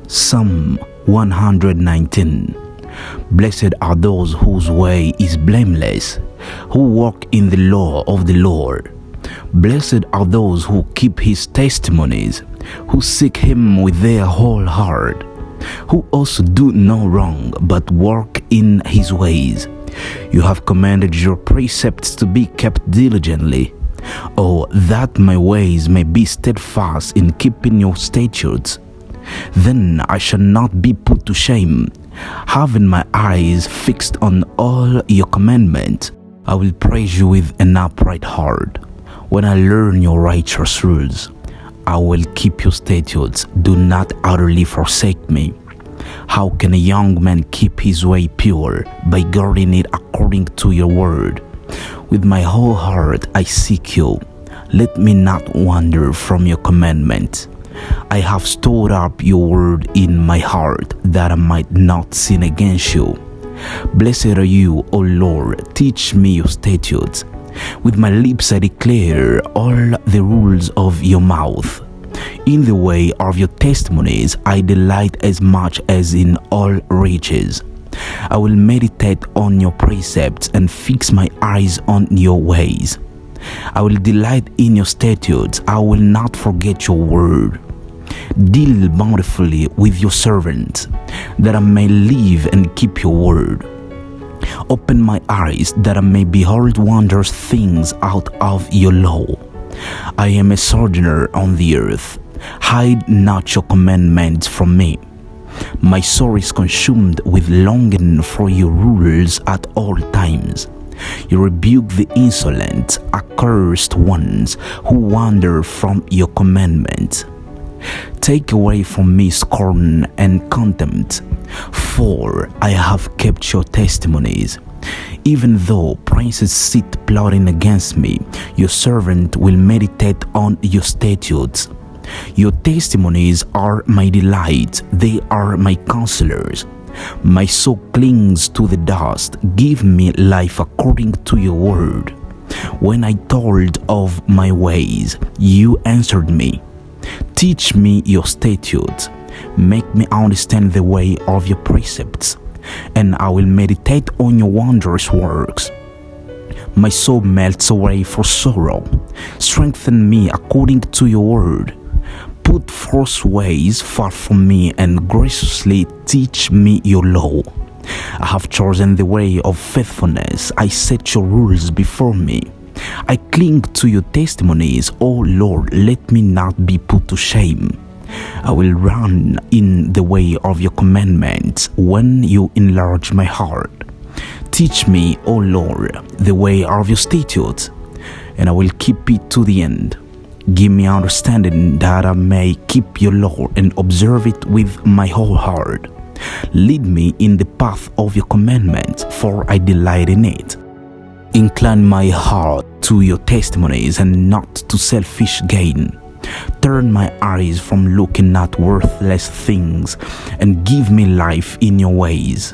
Psalm 119. Blessed are those whose way is blameless, who walk in the law of the Lord. Blessed are those who keep his testimonies, who seek him with their whole heart, who also do no wrong, but walk in his ways. You have commanded your precepts to be kept diligently. Oh, that my ways may be steadfast in keeping your statutes. Then I shall not be put to shame. Having my eyes fixed on all your commandments, I will praise you with an upright heart. When I learn your righteous rules, I will keep your statutes. Do not utterly forsake me. How can a young man keep his way pure? By guarding it according to your word. With my whole heart I seek you. Let me not wander from your commandment. I have stored up your word in my heart, that I might not sin against you. Blessed are you, O Lord, teach me your statutes. With my lips I declare all the rules of your mouth. In the way of your testimonies I delight as much as in all riches. I will meditate on your precepts and fix my eyes on your ways. I will delight in your statutes. I will not forget your word. Deal bountifully with your servant, that I may live and keep your word. Open my eyes, that I may behold wondrous things out of your law. I am a sojourner on the earth. Hide not your commandments from me. My soul is consumed with longing for your rules at all times. You rebuke the insolent, accursed ones who wander from your commandments. Take away from me scorn and contempt, for I have kept your testimonies. Even though princes sit plotting against me, your servant will meditate on your statutes. Your testimonies are my delight, they are my counselors. My soul clings to the dust. Give me life according to your word. When I told of my ways, you answered me. Teach me your statutes. Make me understand the way of your precepts, and I will meditate on your wondrous works. My soul melts away for sorrow. Strengthen me according to your word. Put false ways far from me and graciously teach me your law. I have chosen the way of faithfulness. I set your rules before me. I cling to your testimonies. O Lord, let me not be put to shame. I will run in the way of your commandments when you enlarge my heart. Teach me, O Lord, the way of your statutes, and I will keep it to the end. Give me understanding, that I may keep your law and observe it with my whole heart. Lead me in the path of your commandments, for I delight in it. Incline my heart to your testimonies and not to selfish gain. Turn my eyes from looking at worthless things and give me life in your ways.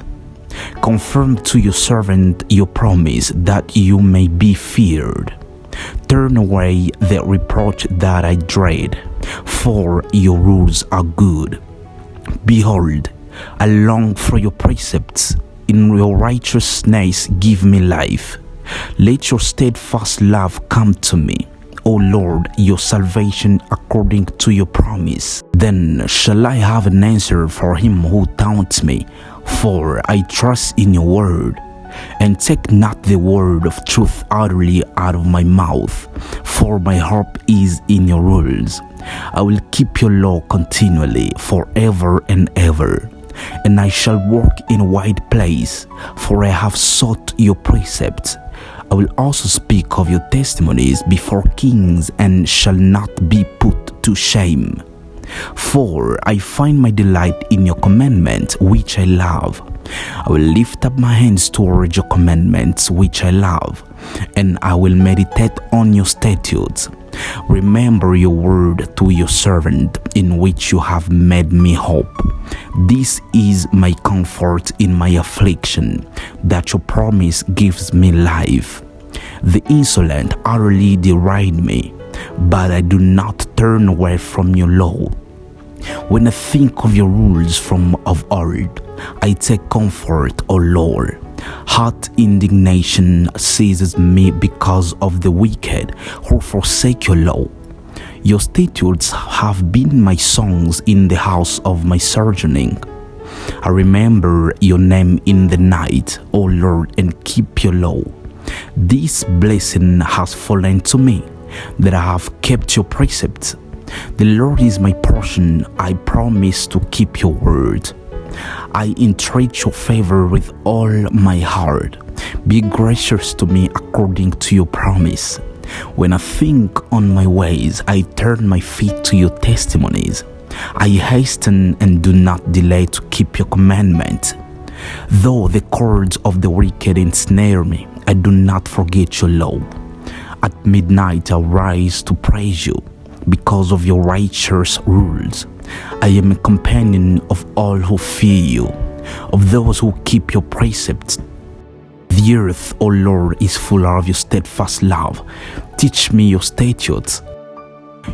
Confirm to your servant your promise, that you may be feared. Turn away the reproach that I dread, for your rules are good. Behold, I long for your precepts. In your righteousness give me life. Let your steadfast love come to me, O Lord, your salvation according to your promise. Then shall I have an answer for him who taunts me, for I trust in your word. And take not the word of truth utterly out of my mouth, for my hope is in your rules. I will keep your law continually, forever and ever. And I shall walk in a wide place, for I have sought your precepts. I will also speak of your testimonies before kings, and shall not be put to shame. For I find my delight in your commandments, which I love. I will lift up my hands toward your commandments, which I love, and I will meditate on your statutes. Remember your word to your servant, in which you have made me hope. This is my comfort in my affliction, that your promise gives me life. The insolent utterly deride me, but I do not turn away from your law. When I think of your rules from of old, I take comfort, O Lord. Hot indignation seizes me because of the wicked who forsake your law. Your statutes have been my songs in the house of my sojourning. I remember your name in the night, O Lord, and keep your law. This blessing has fallen to me, that I have kept your precepts. The Lord is my portion. I promise to keep your word. I entreat your favor with all my heart. Be gracious to me according to your promise. When I think on my ways, I turn my feet to your testimonies. I hasten and do not delay to keep your commandments. Though the cords of the wicked ensnare me, I do not forget your law. At midnight I rise to praise you because of your righteous rules. I am a companion of all who fear you, of those who keep your precepts. The earth, O Lord, is full of your steadfast love. Teach me your statutes.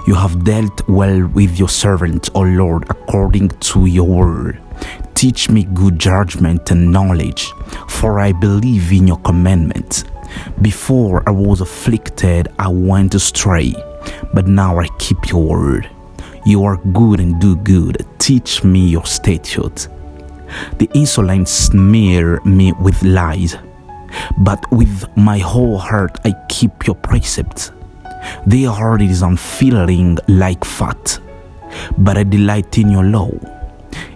You have dealt well with your servant, O Lord, according to your word. Teach me good judgment and knowledge, for I believe in your commandments. Before I was afflicted, I went astray, but now I keep your word. You are good and do good. Teach me your statutes. The insolent smear me with lies, but with my whole heart I keep your precepts. Their heart is unfeeling like fat, but I delight in your law.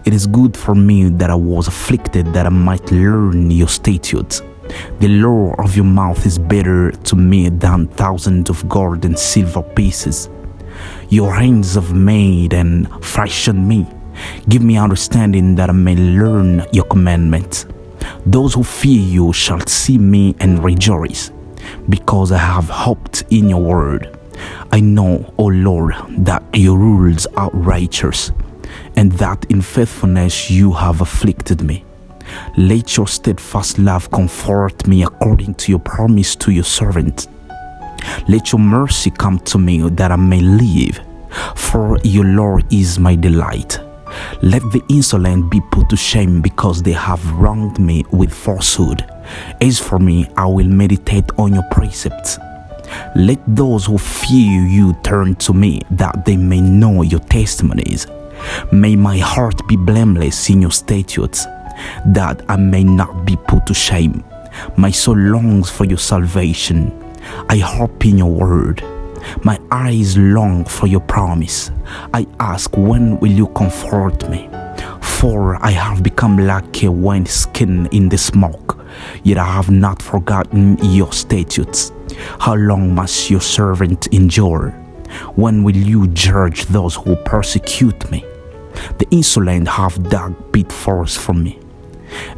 It is good for me that I was afflicted, that I might learn your statutes. The law of your mouth is better to me than thousands of gold and silver pieces. Your hands have made and fashioned me. Give me understanding that I may learn your commandments. Those who fear you shall see me and rejoice, because I have hoped in your word. I know, O Lord, that your rules are righteous, and that in faithfulness you have afflicted me. Let your steadfast love comfort me according to your promise to your servant. Let your mercy come to me that I may live, for your law is my delight. Let the insolent be put to shame because they have wronged me with falsehood. As for me, I will meditate on your precepts. Let those who fear you turn to me, that they may know your testimonies. May my heart be blameless in your statutes, that I may not be put to shame. My soul longs for your salvation. I hope in your word. My eyes long for your promise. I ask, when will you comfort me? For I have become like a wineskin in the smoke, yet I have not forgotten your statutes. How long must your servant endure? When will you judge those who persecute me? The insolent have dug pitfalls for me.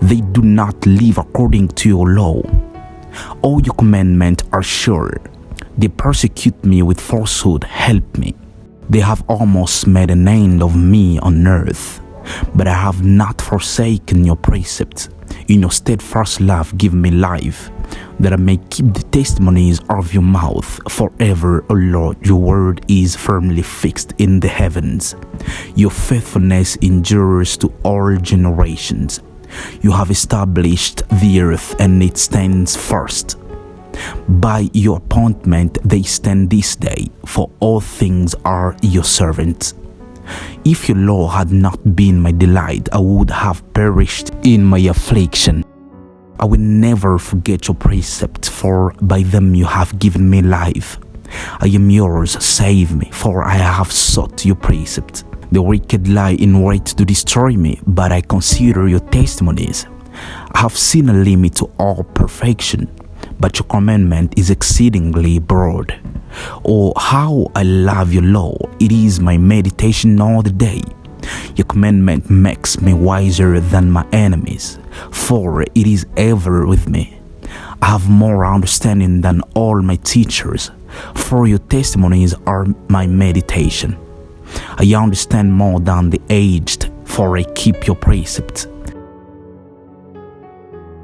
They do not live according to your law. All your commandments are sure. They persecute me with falsehood. Help me. They have almost made an end of me on earth, but I have not forsaken your precepts. In your steadfast love give me life, that I may keep the testimonies of your mouth forever, O Lord. Your word is firmly fixed in the heavens. Your faithfulness endures to all generations. You have established the earth, and it stands first. By your appointment they stand this day, for all things are your servants. If your law had not been my delight, I would have perished in my affliction. I will never forget your precepts, for by them you have given me life. I am yours, save me, for I have sought your precepts. The wicked lie in wait to destroy me, but I consider your testimonies. I have seen a limit to all perfection, but your commandment is exceedingly broad. Oh, how I love your law! It is my meditation all the day. Your commandment makes me wiser than my enemies, for it is ever with me. I have more understanding than all my teachers, for your testimonies are my meditation. I understand more than the aged, for I keep your precepts.